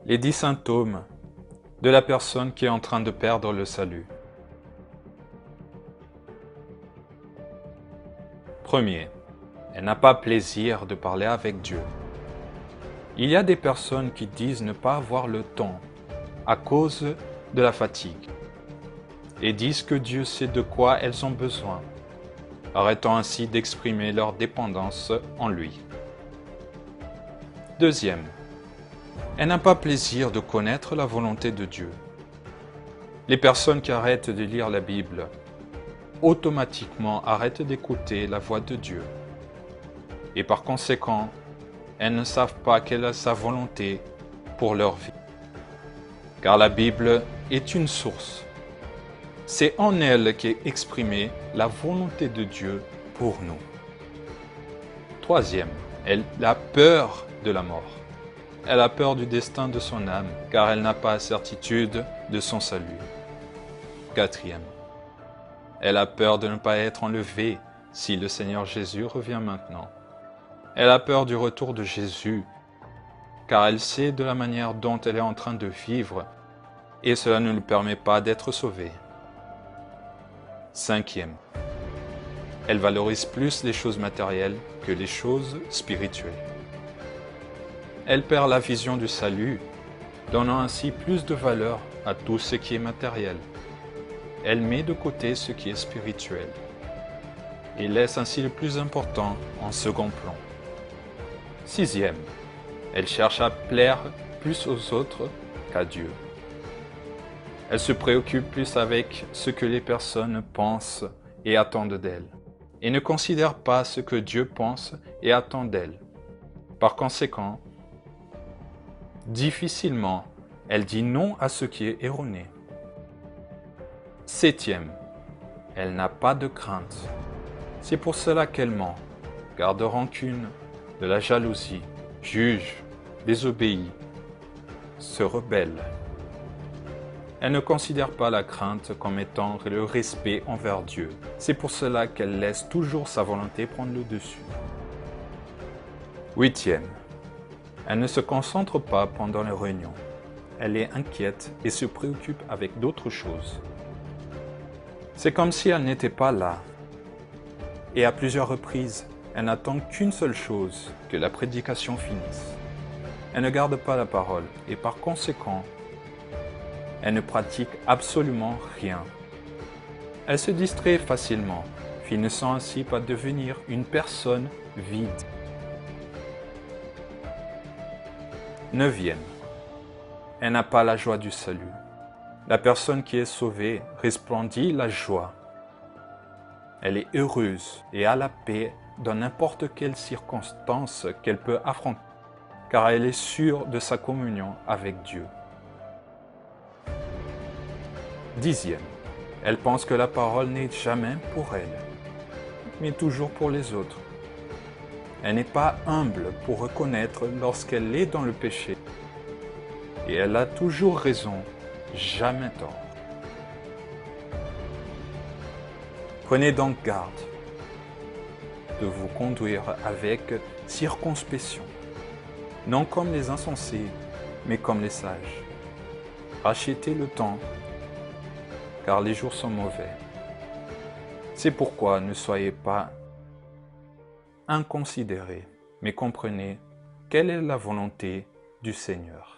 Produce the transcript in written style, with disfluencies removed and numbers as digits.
Les 10 symptômes de la personne qui est en train de perdre le salut. Premier, elle n'a pas plaisir de parler avec Dieu. Il y a des personnes qui disent ne pas avoir le temps à cause de la fatigue et disent que Dieu sait de quoi elles ont besoin, arrêtant ainsi d'exprimer leur dépendance en lui. Deuxième, elle n'a pas plaisir de connaître la volonté de Dieu. Les personnes qui arrêtent de lire la Bible automatiquement arrêtent d'écouter la voix de Dieu. Et par conséquent, elles ne savent pas quelle est sa volonté pour leur vie. Car la Bible est une source. C'est en elle qu'est exprimée la volonté de Dieu pour nous. Troisième, elle a peur de la mort. Elle a peur du destin de son âme, car elle n'a pas la certitude de son salut. Quatrième, elle a peur de ne pas être enlevée si le Seigneur Jésus revient maintenant. Elle a peur du retour de Jésus, car elle sait de la manière dont elle est en train de vivre, et cela ne lui permet pas d'être sauvée. Cinquième, elle valorise plus les choses matérielles que les choses spirituelles. Elle perd la vision du salut, donnant ainsi plus de valeur à tout ce qui est matériel. Elle met de côté ce qui est spirituel et laisse ainsi le plus important en second plan. Sixième, elle cherche à plaire plus aux autres qu'à Dieu. Elle se préoccupe plus avec ce que les personnes pensent et attendent d'elle, et ne considère pas ce que Dieu pense et attend d'elle. Par conséquent, difficilement, elle dit non à ce qui est erroné. Septième, elle n'a pas de crainte. C'est pour cela qu'elle ment, garde rancune, de la jalousie, juge, désobéit, se rebelle. Elle ne considère pas la crainte comme étant le respect envers Dieu. C'est pour cela qu'elle laisse toujours sa volonté prendre le dessus. Huitième, elle ne se concentre pas pendant les réunions. Elle est inquiète et se préoccupe avec d'autres choses. C'est comme si elle n'était pas là. Et à plusieurs reprises, elle n'attend qu'une seule chose, que la prédication finisse. Elle ne garde pas la parole et par conséquent, elle ne pratique absolument rien. Elle se distrait facilement, finissant ainsi par devenir une personne vide. Neuvième, elle n'a pas la joie du salut. La personne qui est sauvée resplendit la joie. Elle est heureuse et a la paix dans n'importe quelle circonstance qu'elle peut affronter, car elle est sûre de sa communion avec Dieu. Dixième, elle pense que la parole n'est jamais pour elle, mais toujours pour les autres. Elle n'est pas humble pour reconnaître lorsqu'elle est dans le péché, et elle a toujours raison, jamais tort. Prenez donc garde de vous conduire avec circonspection, non comme les insensés, mais comme les sages. Rachetez le temps, car les jours sont mauvais. C'est pourquoi ne soyez pas inconsidérés, mais comprenez quelle est la volonté du Seigneur.